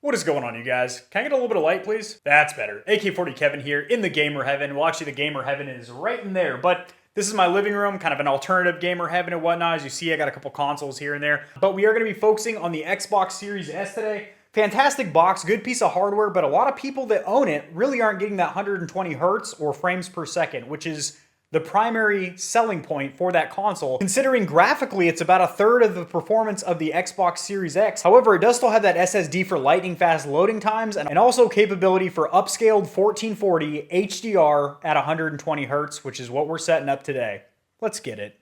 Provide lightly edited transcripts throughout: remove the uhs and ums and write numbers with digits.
What is going on, you guys? Can I get a little bit of light, please? That's better. AK-40 Kevin here in the gamer heaven. Well, actually, the gamer heaven is right in there, but this is my living room, kind of an alternative gamer heaven and whatnot. As you see, I got a couple consoles here and there, but we are going to be focusing on the Xbox Series S today. Fantastic box, good piece of hardware, but a lot of people that own it really aren't getting that 120 hertz or frames per second, which is the primary selling point for that console, considering graphically it's about a third of the performance of the Xbox Series X. However, it does still have that SSD for lightning fast loading times and also capability for upscaled 1440 HDR at 120 hertz, which is what we're setting up today. Let's get it.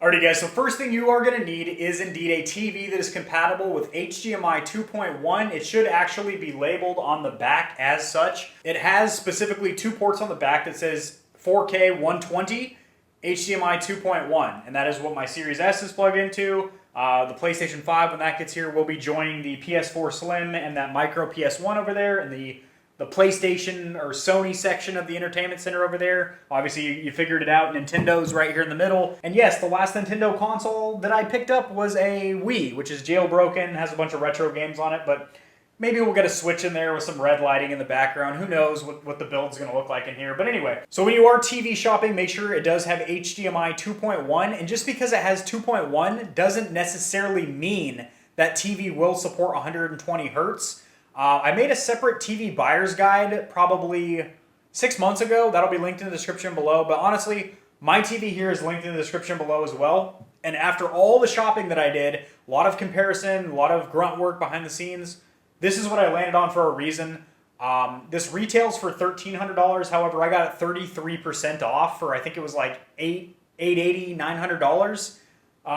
Alrighty guys, so first thing you are going to need is indeed a TV that is compatible with HDMI 2.1. It should actually be labeled on the back as such. It has specifically two ports on the back that says 4K 120 HDMI 2.1, and that is what my Series S is plugged into. The PlayStation 5, when that gets here, will be joining the PS4 Slim and that micro PS1 over there, and the PlayStation or Sony section of the entertainment center over there. Obviously, you figured it out. Nintendo's right here in the middle. And yes, the last Nintendo console that I picked up was a Wii, which is jailbroken, has a bunch of retro games on it, but maybe we'll get a Switch in there with some red lighting in the background. Who knows what the build's going to look like in here. But anyway, so when you are TV shopping, make sure it does have HDMI 2.1. And just because it has 2.1 doesn't necessarily mean that TV will support 120 hertz. I made a separate TV buyer's guide probably 6 months ago. That'll be linked in the description below. But honestly, my TV here is linked in the description below as well. And after all the shopping that I did, a lot of comparison, a lot of grunt work behind the scenes, this is what I landed on for a reason. This retails for $1,300. However, I got it 33% off for, I think it was like $880, $900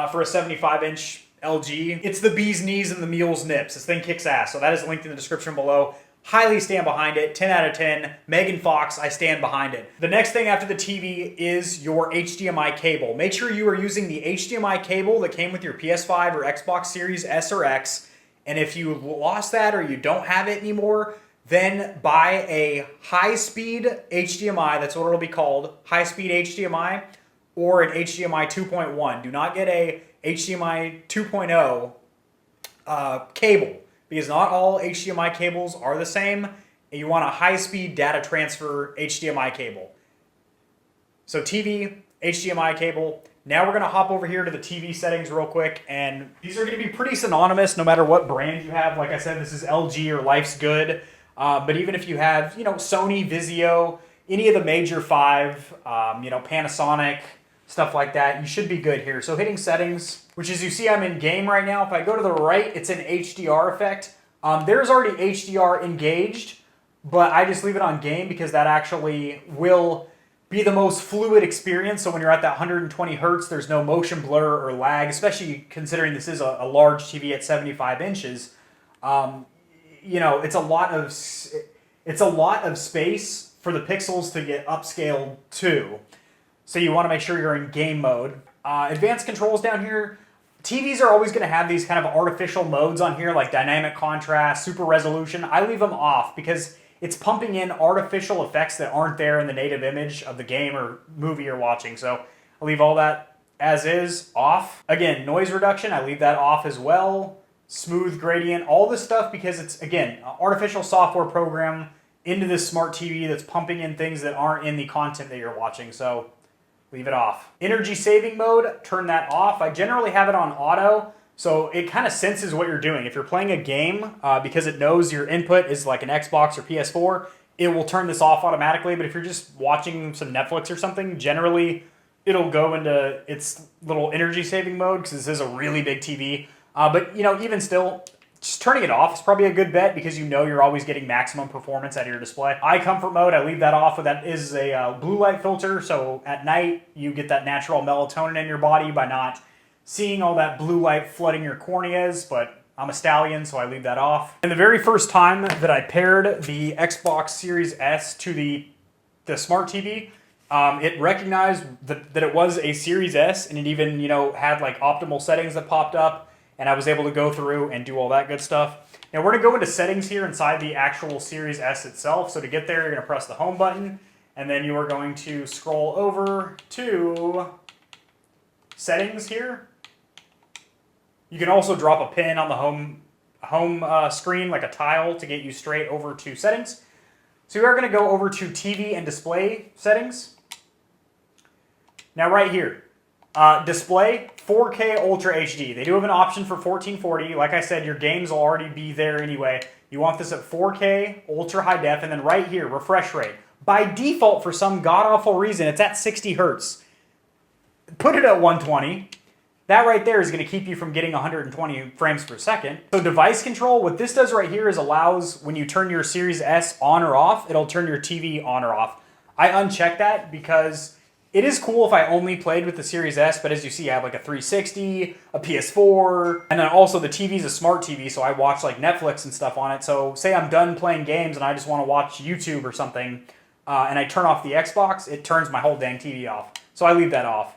for a 75-inch LG. It's the bee's knees and the mule's nips. This thing kicks ass. So that is linked in the description below. Highly stand behind it. 10 out of 10. Megan Fox, I stand behind it. The next thing after the TV is your HDMI cable. Make sure you are using the HDMI cable that came with your PS5 or Xbox Series S or X. And if you lost that or you don't have it anymore, then buy a high-speed HDMI. That's what it'll be called. High-speed HDMI or an HDMI 2.1. Do not get a HDMI 2.0 cable, because not all HDMI cables are the same, and you want a high-speed data transfer HDMI cable. So TV, HDMI cable. Now we're going to hop over here to the TV settings real quick, and these are going to be pretty synonymous no matter what brand you have. Like I said, this is LG or Life's Good, but even if you have, Sony, Vizio, any of the major five, Panasonic, stuff like that, you should be good here. So hitting settings, which as you see, I'm in game right now. If I go to the right, it's an HDR effect. There's already HDR engaged, but I just leave it on game because that actually will be the most fluid experience. So when you're at that 120 hertz, there's no motion blur or lag, especially considering this is a large TV at 75 inches. It's a lot of space for the pixels to get upscaled to. So you want to make sure you're in game mode. Advanced controls down here. TVs are always going to have these kind of artificial modes on here, like dynamic contrast, super resolution. I leave them off because it's pumping in artificial effects that aren't there in the native image of the game or movie you're watching. So I leave all that as is off. Again, noise reduction, I leave that off as well. Smooth gradient, all this stuff because it's, again, an artificial software program into this smart TV that's pumping in things that aren't in the content that you're watching. So leave it off. Energy saving mode, turn that off. I generally have it on auto, so it kind of senses what you're doing. If you're playing a game, because it knows your input is like an Xbox or PS4, it will turn this off automatically. But if you're just watching some Netflix or something, generally it'll go into its little energy saving mode because this is a really big TV. But even still, just turning it off is probably a good bet because you're always getting maximum performance out of your display. Eye comfort mode, I leave that off. That is a blue light filter, so at night you get that natural melatonin in your body by not seeing all that blue light flooding your corneas, but I'm a Stallion, so I leave that off. And the very first time that I paired the Xbox Series S to the smart TV, it recognized that it was a Series S, and it even had like optimal settings that popped up. And I was able to go through and do all that good stuff. Now we're going to go into settings here inside the actual Series S itself. So to get there, you're going to press the home button. And then you are going to scroll over to settings here. You can also drop a pin on the home screen, like a tile, to get you straight over to settings. So we are going to go over to TV and display settings. Now right here, display 4K Ultra HD. They do have an option for 1440. Like I said, your games will already be there anyway. You want this at 4K Ultra High Def, and then right here, refresh rate. By default, for some god-awful reason, it's at 60 Hertz. Put it at 120. That right there is going to keep you from getting 120 frames per second. So device control, what this does right here is allows, when you turn your Series S on or off, it'll turn your TV on or off. I unchecked that because it is cool if I only played with the Series S, but as you see, I have like a 360, a PS4, and then also the TV's a smart TV, so I watch like Netflix and stuff on it. So say I'm done playing games and I just want to watch YouTube or something, and I turn off the Xbox, it turns my whole dang TV off. So I leave that off.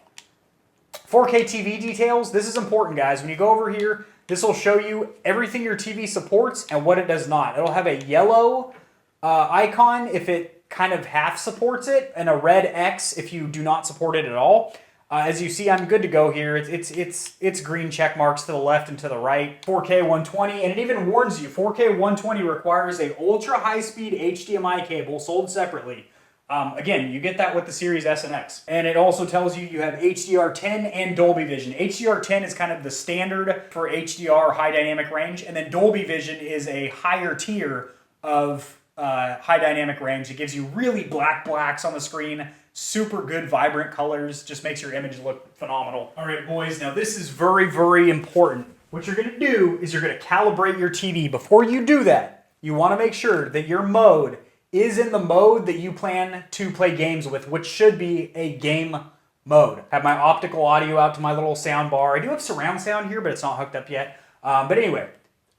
4K TV details, this is important, guys. When you go over here, this will show you everything your TV supports and what it does not. It'll have a yellow icon if it kind of half supports it, and a red X if you do not support it at all. As you see, I'm good to go here. It's green check marks to the left and to the right. 4K 120, and it even warns you, 4K 120 requires a ultra high-speed HDMI cable sold separately. Again, you get that with the Series S and X. And it also tells you have HDR10 and Dolby Vision. HDR10 is kind of the standard for HDR high dynamic range, and then Dolby Vision is a higher tier of high dynamic range. It gives you really blacks on the screen, super good vibrant colors, just makes your image look phenomenal. All right, boys, now this is very, very important. What you're gonna do is you're gonna calibrate your TV. Before you do that, you wanna make sure that your mode is in the mode that you plan to play games with, which should be a game mode. I have my optical audio out to my little sound bar. I do have surround sound here, but it's not hooked up yet. But anyway,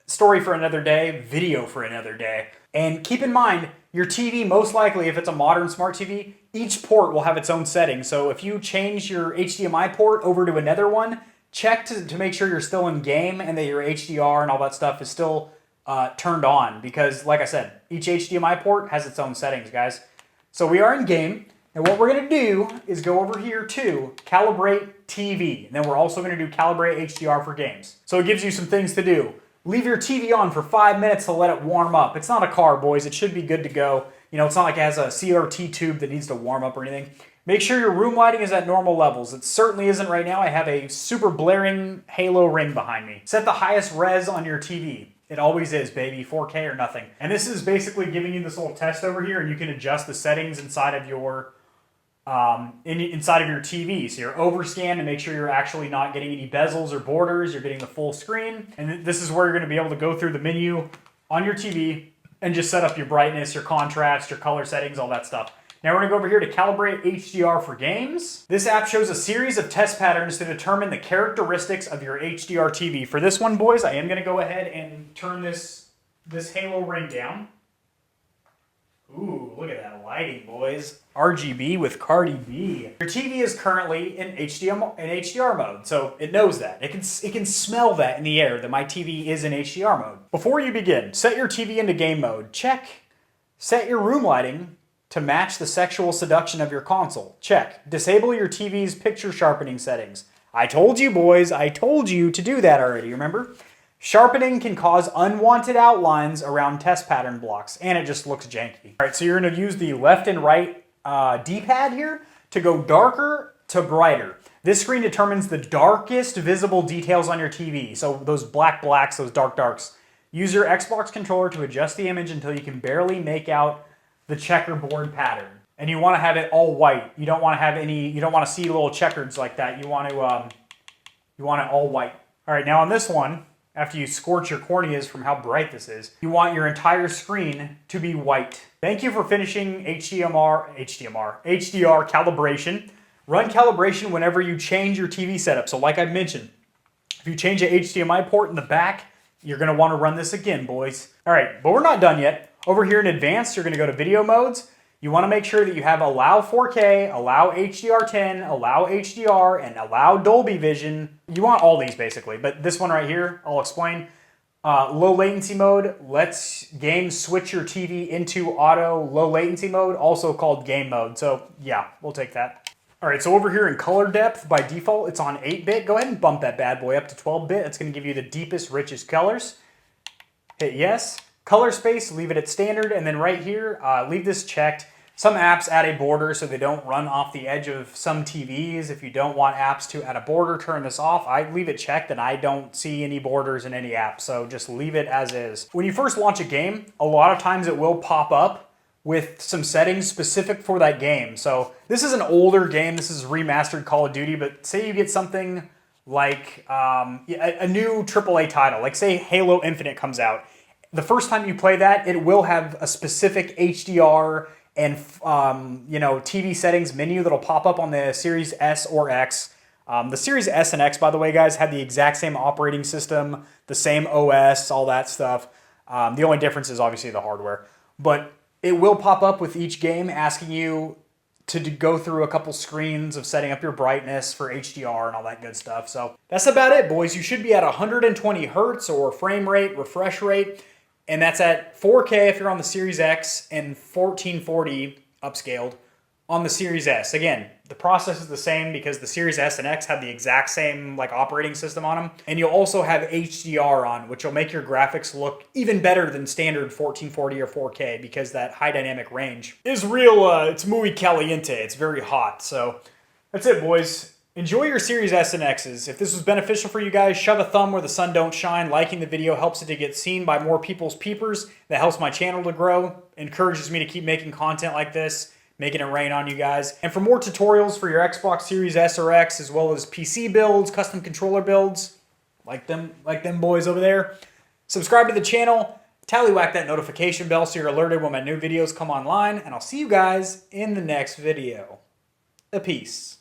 story for another day, video for another day. And keep in mind, your TV, most likely, if it's a modern smart TV, each port will have its own settings. So if you change your HDMI port over to another one, check to make sure you're still in game and that your HDR and all that stuff is still turned on, because like I said, each HDMI port has its own settings, guys. So we are in game, and what we're going to do is go over here to calibrate TV, and then we're also going to do calibrate HDR for games. So it gives you some things to do. Leave your TV on for 5 minutes to let it warm up. It's not a car, boys. It should be good to go. You know, it's not like it has a CRT tube that needs to warm up or anything. Make sure your room lighting is at normal levels. It certainly isn't right now. I have a super blaring halo ring behind me. Set the highest res on your TV. It always is, baby. 4K or nothing. And this is basically giving you this little test over here, and you can adjust the settings inside of your inside of your TV. So you're overscan to make sure you're actually not getting any bezels or borders. You're getting the full screen. And this is where you're going to be able to go through the menu on your TV and just set up your brightness, your contrast, your color settings, all that stuff. Now we're going to go over here to calibrate HDR for games. This app shows a series of test patterns to determine the characteristics of your HDR TV. For this one, boys, I am going to go ahead and turn this halo ring down. Ooh, look at that lighting, boys. RGB with Cardi B. Your TV is currently in HDR mode, so it knows that. It can smell that in the air that my TV is in HDR mode. Before you begin, set your TV into game mode. Check. Set your room lighting to match the sexual seduction of your console. Check. Disable your TV's picture sharpening settings. I told you, boys. I told you to do that already, remember? Sharpening can cause unwanted outlines around test pattern blocks, and it just looks janky. All right, so you're going to use the left and right D-pad here to go darker to brighter. This screen determines the darkest visible details on your TV, so those blacks, those darks. Use your Xbox controller to adjust the image until you can barely make out the checkerboard pattern. And you want to have it all white. You don't want to have any, you don't want to see little checkers like that. You want it all white. All right, now on this one, after you scorch your corneas from how bright this is, you want your entire screen to be white. Thank you for finishing HDR calibration. Run calibration whenever you change your TV setup. So like I mentioned, if you change an HDMI port in the back, you're going to want to run this again, boys. All right, but we're not done yet. Over here in advanced, you're going to go to video modes. You want to make sure that you have allow 4K, allow HDR10, allow HDR, and allow Dolby Vision. You want all these basically, but this one right here, I'll explain. Low latency mode lets games switch your TV into auto low latency mode, also called game mode. So yeah, we'll take that. All right, so over here in color depth, by default, it's on 8-bit. Go ahead and bump that bad boy up to 12-bit. That's going to give you the deepest, richest colors. Hit yes. Color space, leave it at standard. And then right here, leave this checked. Some apps add a border so they don't run off the edge of some TVs. If you don't want apps to add a border, turn this off. I leave it checked and I don't see any borders in any app, so just leave it as is. When you first launch a game, a lot of times it will pop up with some settings specific for that game. So this is an older game. This is remastered Call of Duty, but say you get something like a new AAA title, like say Halo Infinite comes out. The first time you play that, it will have a specific HDR and TV settings menu that'll pop up on the Series S or X. The Series S and X, by the way, guys, had the exact same operating system, the same OS, all that stuff. The only difference is obviously the hardware. But it will pop up with each game asking you to go through a couple screens of setting up your brightness for HDR and all that good stuff. So that's about it, boys. You should be at 120 hertz or frame rate, refresh rate. And that's at 4K if you're on the Series X and 1440 upscaled on the Series S. Again, the process is the same because the Series S and X have the exact same operating system on them. And you'll also have HDR on, which will make your graphics look even better than standard 1440 or 4K because that high dynamic range is real, it's muy caliente. It's very hot. So that's it, boys. Enjoy your Series S and X's. If this was beneficial for you guys, shove a thumb where the sun don't shine. Liking the video helps it to get seen by more people's peepers. That helps my channel to grow, encourages me to keep making content like this, making it rain on you guys. And for more tutorials for your Xbox Series S or X, as well as PC builds, custom controller builds, like them boys over there, subscribe to the channel, tallywhack that notification bell so you're alerted when my new videos come online, and I'll see you guys in the next video. Peace.